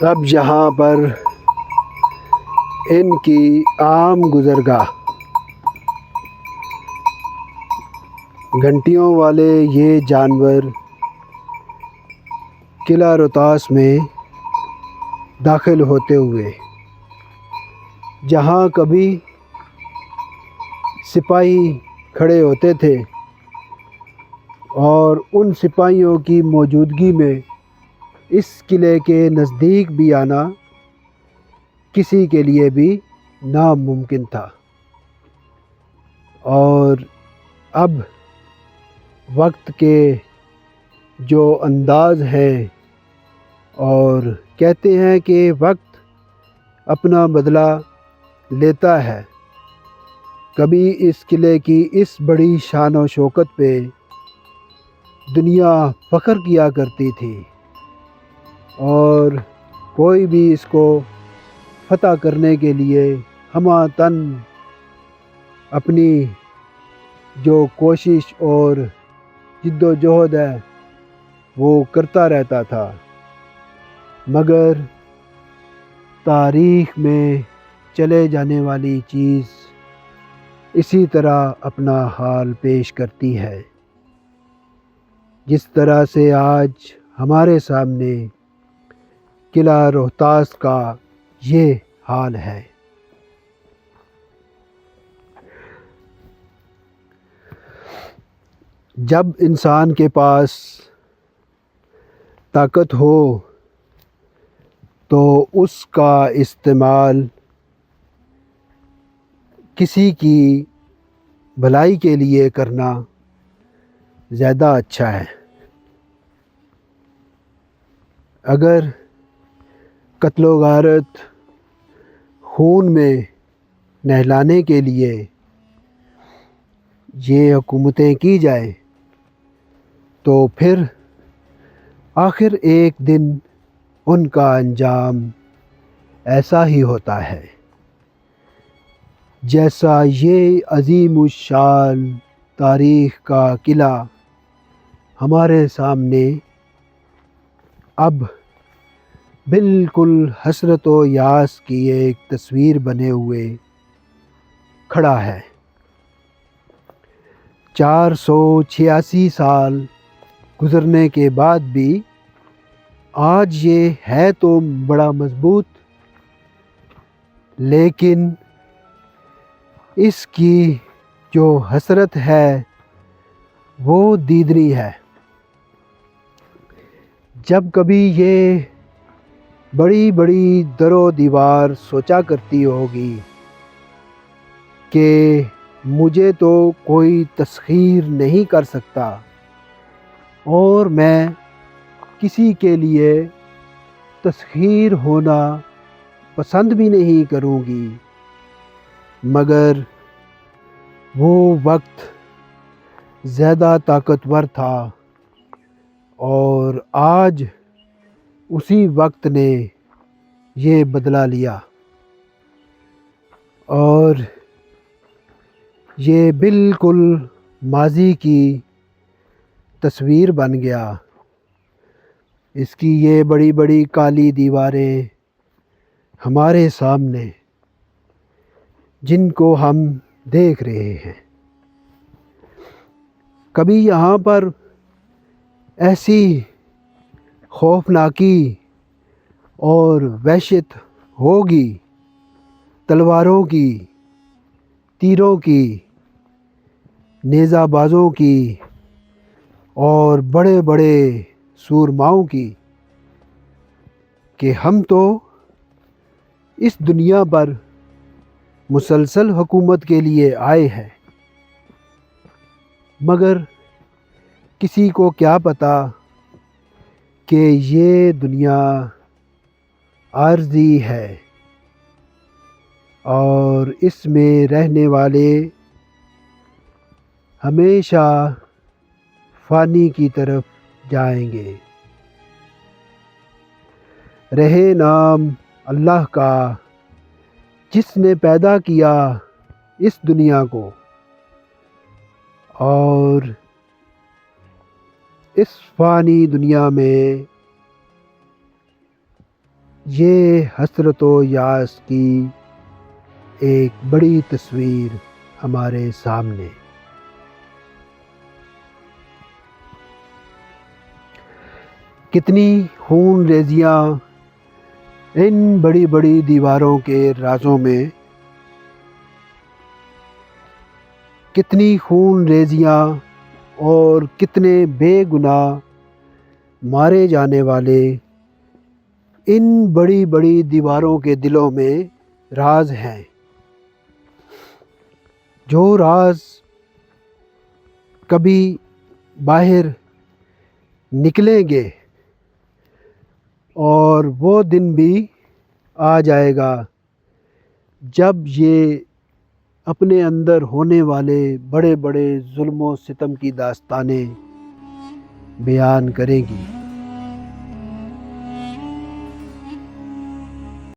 اب جہاں پر ان کی عام گزرگاہ گھنٹیوں والے یہ جانور قلعہ روہتاس میں داخل ہوتے ہوئے جہاں کبھی سپاہی کھڑے ہوتے تھے اور ان سپاہیوں کی موجودگی میں اس قلعے کے نزدیک بھی آنا کسی کے لیے بھی ناممکن تھا، اور اب وقت کے جو انداز ہیں اور کہتے ہیں کہ وقت اپنا بدلہ لیتا ہے، کبھی اس قلعے کی اس بڑی شان و شوکت پہ دنیا فخر کیا کرتی تھی اور کوئی بھی اس کو فتح کرنے کے لیے ہمہ تن اپنی جو کوشش اور جد و جہد ہے وہ کرتا رہتا تھا، مگر تاریخ میں چلے جانے والی چیز اسی طرح اپنا حال پیش کرتی ہے، جس طرح سے آج ہمارے سامنے قلعہ روہتاس کا یہ حال ہے۔ جب انسان کے پاس طاقت ہو تو اس کا استعمال کسی کی بھلائی کے لیے کرنا زیادہ اچھا ہے۔ اگر قتل و غارت خون میں نہلانے کے لیے یہ حکومتیں کی جائیں تو پھر آخر ایک دن ان کا انجام ایسا ہی ہوتا ہے جیسا یہ عظیم الشان تاریخ کا قلعہ ہمارے سامنے اب بالکل حسرت و یاس کی ایک تصویر بنے ہوئے کھڑا ہے۔ 486 سال گزرنے کے بعد بھی آج یہ ہے تو بڑا مضبوط، لیکن اس کی جو حسرت ہے وہ دیدنی ہے۔ جب کبھی یہ بڑی بڑی در و دیوار سوچا کرتی ہوگی کہ مجھے تو کوئی تسخیر نہیں کر سکتا اور میں کسی کے لیے تسخیر ہونا پسند بھی نہیں کروں گی، مگر وہ وقت زیادہ طاقتور تھا اور آج اسی وقت نے یہ بدلہ لیا اور یہ بالکل ماضی کی تصویر بن گیا۔ اس کی یہ بڑی بڑی کالی دیواریں ہمارے سامنے جن کو ہم دیکھ رہے ہیں، کبھی یہاں پر ایسی خوفناکی اور وحشت ہوگی، تلواروں کی، تیروں کی، نیزہ بازوں کی اور بڑے بڑے سورماؤں کی، کہ ہم تو اس دنیا پر مسلسل حکومت کے لیے آئے ہیں، مگر کسی کو کیا پتہ کہ یہ دنیا عارضی ہے اور اس میں رہنے والے ہمیشہ فانی کی طرف جائیں گے۔ رہے نام اللہ کا جس نے پیدا کیا اس دنیا کو اور اس فانی دنیا میں یہ حسرت و یاس کی ایک بڑی تصویر ہمارے سامنے۔ کتنی خون ریزیاں ان بڑی بڑی دیواروں کے رازوں میں، کتنی خون ریزیاں اور کتنے بے گناہ مارے جانے والے ان بڑی بڑی دیواروں کے دلوں میں راز ہیں، جو راز کبھی باہر نکلیں گے اور وہ دن بھی آ جائے گا جب یہ اپنے اندر ہونے والے بڑے بڑے ظلم و ستم کی داستانیں بیان کرے گی۔